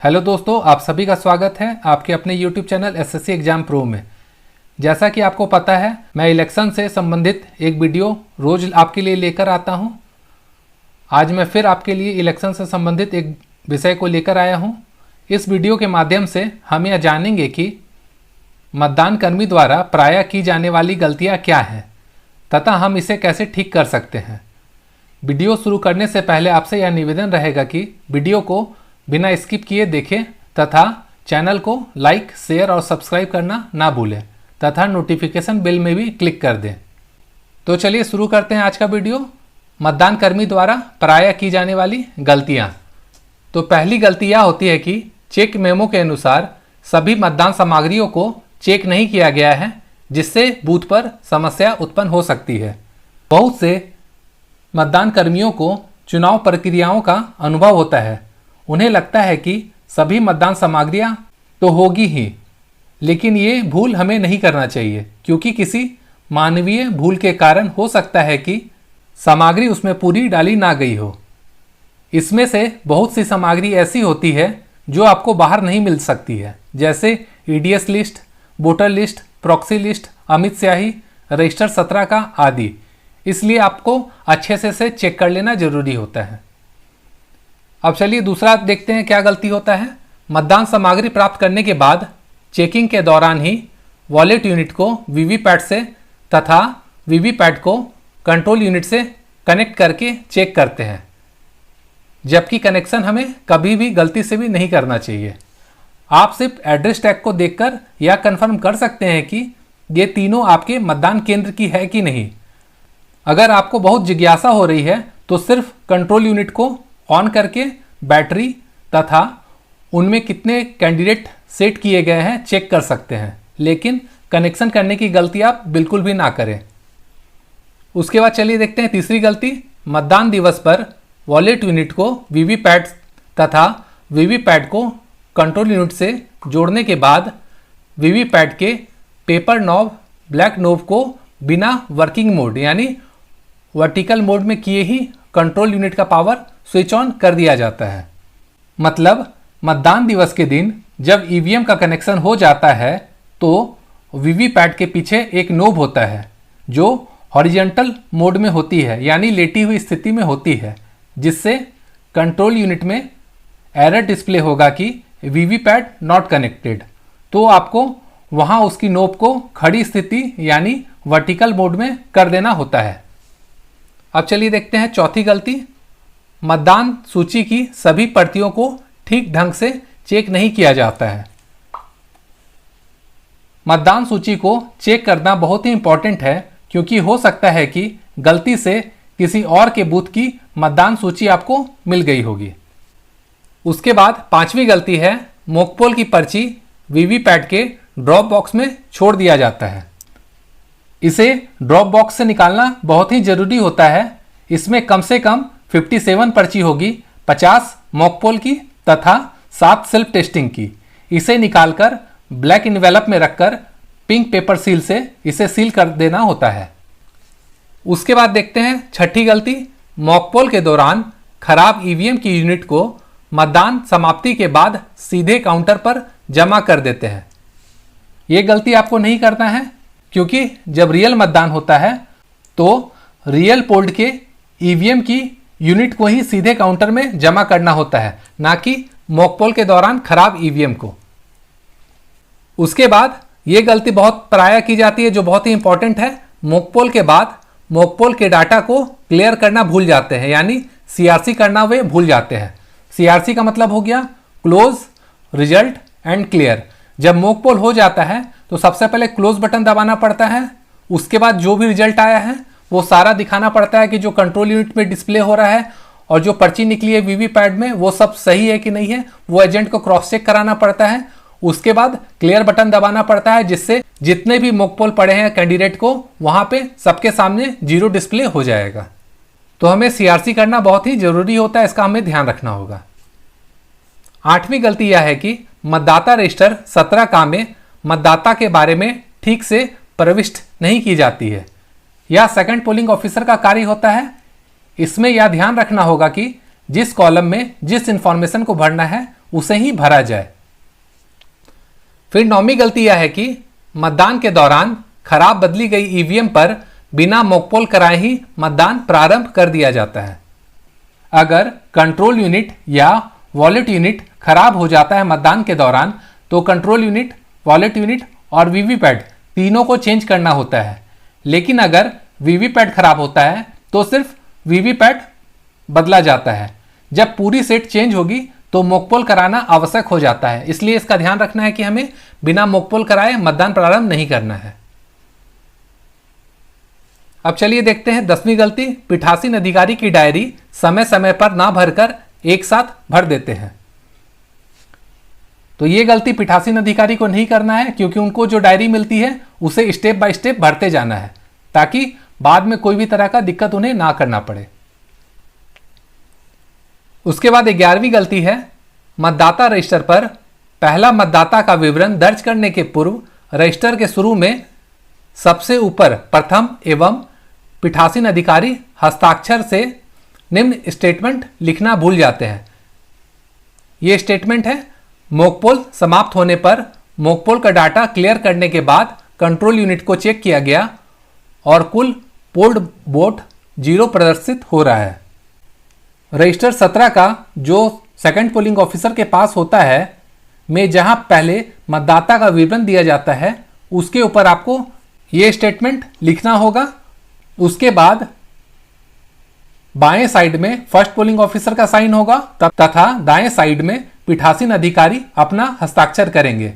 Hello दोस्तों, आप सभी का स्वागत है आपके अपने YouTube channel SSC exam pro में। जैसा कि आपको पता है, मैं इलेक्शन से संबंधित एक वीडियो रोज आपके लिए लेकर आता हूं। आज मैं फिर आपके लिए इलेक्शन से संबंधित एक विषय को लेकर आया हूं। इस वीडियो के माध्यम से हम यह जानेंगे कि मतदान कर्मी द्वारा प्रायः की जाने वाली गलतियां क्या हैं तथा हम इसे कैसे ठीक कर सकते हैं। वीडियो शुरू करने से पहले आपसे यह निवेदन रहेगा कि वीडियो को बिना स्किप किए देखें तथा चैनल को लाइक, शेयर और सब्सक्राइब करना ना भूलें तथा नोटिफिकेशन बेल में भी क्लिक कर दें। तो चलिए शुरू करते हैं आज का वीडियो। मतदान कर्मी द्वारा प्रायः की जाने वाली गलतियां। तो पहली गलती यह होती है कि चेक मेमो के अनुसार सभी मतदान सामग्रियों को चेक नहीं किया गया है, जिससे बूथ पर समस्या उत्पन्न हो सकती है। बहुत से मतदान कर्मियों को चुनाव प्रक्रियाओं का अनुभव होता है। उन्हें लगता है कि सभी मतदान सामग्रियां तो होगी ही, लेकिन ये भूल हमें नहीं करना चाहिए, क्योंकि किसी मानवीय भूल के कारण हो सकता है कि सामग्री उसमें पूरी डाली ना गई हो। इसमें से बहुत सी सामग्री ऐसी होती है जो आपको बाहर नहीं मिल सकती है, जैसे EDS list, voter list, proxy list, Amit स्याही, रजिस्टर 17 का आदि। इसलिए आपको अच्छे से चेक कर लेना जरूरी होता है। अब चलिए दूसरा देखते हैं क्या गलती होता है। मतदान सामग्री प्राप्त करने के बाद चेकिंग के दौरान ही वॉलेट यूनिट को वीवीपैट से तथा वीवीपैट को कंट्रोल यूनिट से कनेक्ट करके चेक करते हैं, जबकि कनेक्शन हमें कभी भी गलती से भी नहीं करना चाहिए। आप सिर्फ एड्रेस टैग को देखकर यह कंफर्म कर सकते हैं कि ये तीनों आपके मतदान केंद्र की है कि नहीं। अगर आपको बहुत जिज्ञासा हो रही है तो सिर्फ कंट्रोल यूनिट को ऑन करके बैटरी तथा उनमें कितने कैंडिडेट सेट किए गए हैं चेक कर सकते हैं, लेकिन कनेक्शन करने की गलती आप बिल्कुल भी ना करें। उसके बाद चलिए देखते हैं तीसरी गलती। मतदान दिवस पर वॉलेट यूनिट को वीवीपैट तथा वीवीपैट को कंट्रोल यूनिट से जोड़ने के बाद वीवीपैट के पेपर नॉब, ब्लैक नॉब को बिना वर्किंग मोड यानी वर्टिकल मोड में किए ही कंट्रोल यूनिट का पावर स्विच ऑन कर दिया जाता है। मतलब मतदान दिवस के दिन जब ईवीएम का कनेक्शन हो जाता है तो वीवीपैट के पीछे एक नोब होता है जो हॉरिजॉन्टल मोड में होती है, यानी लेटी हुई स्थिति में होती है, जिससे कंट्रोल यूनिट में एरर डिस्प्ले होगा कि वीवीपैट नॉट कनेक्टेड। तो आपको वहां उसकी नोब को खड़ी स्थिति यानी वर्टिकल मोड में कर देना होता है। अब चलिए देखते हैं चौथी गलती। मतदान सूची की सभी प्रतियों को ठीक ढंग से चेक नहीं किया जाता है। मतदान सूची को चेक करना बहुत ही इंपॉर्टेंट है, क्योंकि हो सकता है कि गलती से किसी और के बूथ की मतदान सूची आपको मिल गई होगी। उसके बाद पांचवी गलती है, मॉकपोल की पर्ची वीवीपैट के ड्रॉप बॉक्स में छोड़ दिया जाता है। इसे ड्रॉप बॉक्स से निकालना बहुत ही जरूरी होता है। इसमें कम से कम 57 पर्ची होगी, 50 मॉकपोल की तथा 7 सेल्फ टेस्टिंग की। इसे निकालकर ब्लैक इन्वेलप में रखकर पिंक पेपर सील से इसे सील कर देना होता है। उसके बाद देखते हैं छठी गलती। मॉकपोल के दौरान खराब ईवीएम की यूनिट को मतदान समाप्ति के बाद सीधे काउंटर पर जमा कर देते हैं। ये गलती आपको नहीं करना है, क्योंकि जब रियल मतदान होता है तो रियल पोल्ड के ईवीएम की यूनिट को ही सीधे काउंटर में जमा करना होता है, ना कि मॉकपोल के दौरान खराब ईवीएम को। उसके बाद ये गलती बहुत प्रायः की जाती है, जो बहुत ही इंपॉर्टेंट है। मॉकपोल के बाद मॉकपोल के डाटा को क्लियर करना भूल जाते हैं, यानी सीआरसी करना वे भूल जाते हैं। सीआरसी का मतलब हो गया क्लोज, रिजल्ट एंड क्लियर। जब मॉकपोल हो जाता है तो सबसे पहले क्लोज बटन दबाना पड़ता है। उसके बाद जो भी रिजल्ट आया है वो सारा दिखाना पड़ता है कि जो कंट्रोल यूनिट में डिस्प्ले हो रहा है और जो पर्ची निकली है वीवीपैट में वो सब सही है कि नहीं है, वो एजेंट को क्रॉस चेक कराना पड़ता है। उसके बाद क्लियर बटन दबाना पड़ता है, जिससे जितने भी मॉकपोल पड़े हैं कैंडिडेट को वहां पे सबके सामने 0 डिस्प्ले हो जाएगा। तो हमें सीआरसी करना बहुत ही जरूरी होता है, इसका हमें ध्यान रखना होगा। आठवीं गलती यह है कि मतदाता रजिस्टर 17 का में मतदाता के बारे में ठीक से प्रविष्ट नहीं की जाती है। यह सेकंड पोलिंग ऑफिसर का कार्य होता है। इसमें यह ध्यान रखना होगा कि जिस कॉलम में जिस इंफॉर्मेशन को भरना है उसे ही भरा जाए। फिर 9वीं गलती यह है कि मतदान के दौरान खराब बदली गई ईवीएम पर बिना मॉकपोल कराए ही मतदान प्रारंभ कर दिया जाता है। अगर कंट्रोल यूनिट या वॉलेट यूनिट खराब हो जाता है मतदान के दौरान, तो कंट्रोल यूनिट, वॉलेट यूनिट और वीवीपैट तीनों को चेंज करना होता है। लेकिन अगर वीवीपैट खराब होता है तो सिर्फ वीवीपैट बदला जाता है। जब पूरी सेट चेंज होगी तो मॉकपोल कराना आवश्यक हो जाता है। इसलिए इसका ध्यान रखना है कि हमें बिना मॉकपोल कराए मतदान प्रारंभ नहीं करना है। अब चलिए देखते हैं 10वीं गलती, पीठासीन अधिकारी की डायरी समय समय पर ना भरकर एक साथ भर देते हैं। तो ये गलती पीठासीन अधिकारी को नहीं करना है, क्योंकि उनको जो डायरी मिलती है उसे स्टेप बाय स्टेप भरते जाना है, ताकि बाद में कोई भी तरह का दिक्कत उन्हें ना करना पड़े। उसके बाद 11वीं गलती है, मतदाता रजिस्टर पर पहला मतदाता का विवरण दर्ज करने के पूर्व रजिस्टर के शुरू में सबसे ऊपर प्रथम एवं पीठासीन अधिकारी हस्ताक्षर से निम्न स्टेटमेंट लिखना भूल जाते हैं। ये स्टेटमेंट है, मॉकपोल समाप्त होने पर मॉकपोल का डाटा क्लियर करने के बाद कंट्रोल यूनिट को चेक किया गया और कुल पोल्ड वोट 0 प्रदर्शित हो रहा है। रजिस्टर 17 का जो सेकंड पोलिंग ऑफिसर के पास होता है में जहां पहले मतदाता का विवरण दिया जाता है, उसके ऊपर आपको ये स्टेटमेंट लिखना होगा। उसके बाद बाएं साइड में फर्स्ट पोलिंग ऑफिसर का साइन होगा तथा दाएं साइड में पीठासीन अधिकारी अपना हस्ताक्षर करेंगे।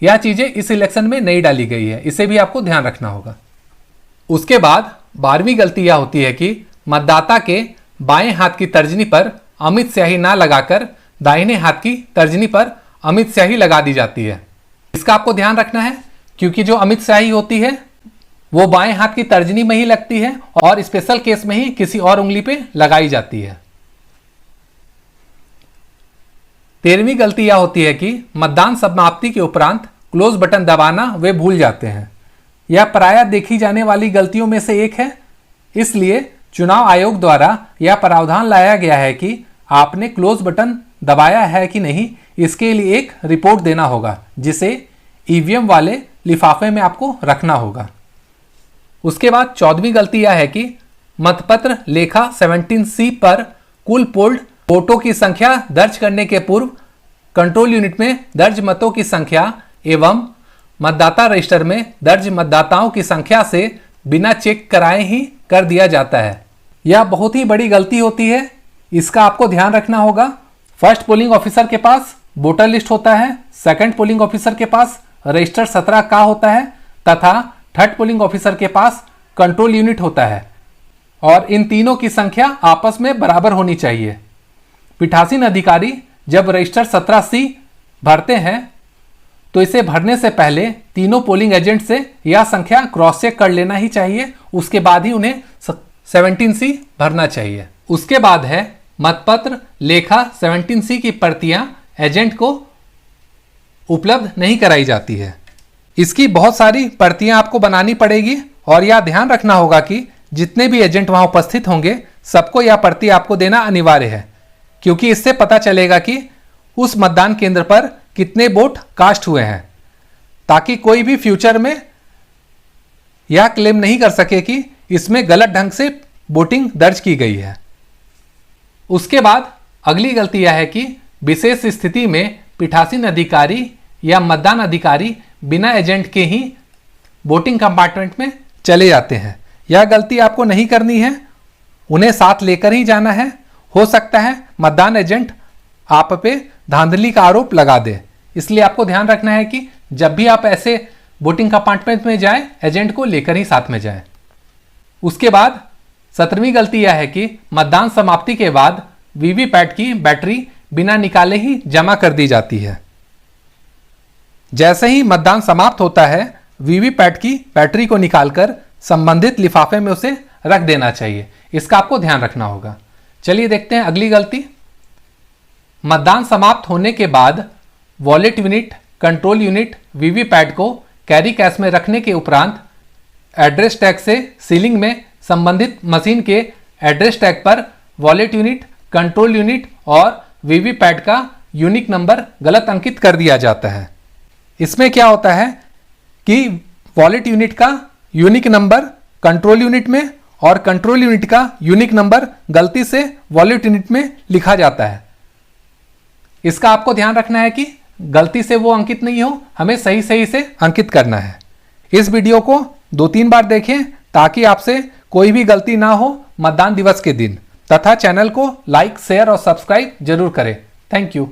यह चीजें इस इलेक्शन में नहीं डाली गई है, इसे भी आपको ध्यान रखना होगा। उसके बाद 12वीं गलती यह होती है कि मतदाता के बाएं हाथ की तर्जनी पर अमिट स्याही ना लगाकर दाहिने हाथ की तर्जनी पर अमिट स्याही लगा दी जाती है। इसका आपको ध्यान रखना है, क्योंकि जो अमिट स्याही होती है वो बाएं हाथ की तर्जनी में ही लगती है और स्पेशल केस में ही किसी और उंगली पे लगाई जाती है। 13वीं गलती यह होती है कि मतदान समाप्ति के उपरांत क्लोज बटन दबाना वे भूल जाते हैं। यह प्रायः देखी जाने वाली गलतियों में से एक है, इसलिए चुनाव आयोग द्वारा यह प्रावधान लाया गया है कि आपने क्लोज बटन दबाया है कि नहीं, इसके लिए एक रिपोर्ट देना होगा, जिसे ईवीएम वाले लिफाफे में आपको रखना होगा। उसके बाद 14वीं गलती यह है कि मतपत्र लेखा 17C पर कुल पोल्ड वोटों की संख्या दर्ज करने के पूर्व कंट्रोल यूनिट में दर्ज मतों की संख्या एवं मतदाता रजिस्टर में दर्ज मतदाताओं की संख्या से बिना चेक कराए ही कर दिया जाता है। यह बहुत ही बड़ी गलती होती है, इसका आपको ध्यान रखना होगा। फर्स्ट पोलिंग ऑफिसर के पास वोटर लिस्ट होता है, सेकंड पोलिंग ऑफिसर के पास रजिस्टर 17 का होता है तथा थर्ड पोलिंग ऑफिसर के पास कंट्रोल यूनिट होता है, और इन तीनों की संख्या आपस में बराबर होनी चाहिए। पीठासीन अधिकारी जब रजिस्टर 17C भरते हैं तो इसे भरने से पहले तीनों पोलिंग एजेंट से यह संख्या क्रॉस चेक कर लेना ही चाहिए, उसके बाद ही उन्हें 17C भरना चाहिए। उसके बाद है मतपत्र लेखा 17C की प्रतियां एजेंट को उपलब्ध नहीं कराई जाती है। इसकी बहुत सारी प्रतियां आपको बनानी पड़ेगी और यह ध्यान रखना होगा कि जितने भी एजेंट वहां उपस्थित होंगे सबको यह प्रति आपको देना अनिवार्य है, क्योंकि इससे पता चलेगा कि उस मतदान केंद्र पर कितने वोट कास्ट हुए हैं, ताकि कोई भी फ्यूचर में यह क्लेम नहीं कर सके कि इसमें गलत ढंग से वोटिंग दर्ज की गई है। उसके बाद अगली गलती यह है कि विशेष स्थिति में पीठासीन अधिकारी या मतदान अधिकारी बिना एजेंट के ही वोटिंग कंपार्टमेंट में चले जाते हैं। यह गलती आपको नहीं करनी है, उन्हें साथ लेकर ही जाना है। हो सकता है मतदान एजेंट आप पे धांधली का आरोप लगा दे, इसलिए आपको ध्यान रखना है कि जब भी आप ऐसे वोटिंग कंपार्टमेंट में जाएं, एजेंट को लेकर ही साथ में जाएं। उसके बाद 17वीं गलती यह है कि मतदान समाप्ति के बाद वीवीपैट की बैटरी बिना निकाले ही जमा कर दी जाती है। जैसे ही मतदान समाप्त होता है, वीवीपैट की बैटरी को निकालकर संबंधित लिफाफे में उसे रख देना चाहिए। इसका आपको ध्यान रखना होगा। चलिए देखते हैं अगली गलती। मतदान समाप्त होने के बाद wallet unit, control unit VVPAT को कैरी कैश में रखने के उपरांत एड्रेस टैग से सीलिंग में संबंधित मशीन के एड्रेस टैग पर वॉलेट यूनिट, कंट्रोल यूनिट और वीवीपैट का यूनिक नंबर गलत अंकित कर दिया जाता है। इसमें क्या होता है कि वॉलेट यूनिट का यूनिक नंबर कंट्रोल यूनिट में और कंट्रोल यूनिट का यूनिक नंबर गलती से वॉलेट यूनिट में लिखा जाता है। इसका आपको ध्यान रखना है कि गलती से वो अंकित नहीं हो, हमें सही सही से अंकित करना है। इस वीडियो को 2-3 बार देखें ताकि आपसे कोई भी गलती ना हो मतदान दिवस के दिन, तथा चैनल को लाइक, शेयर और सब्सक्राइब जरूर करें। Thank you.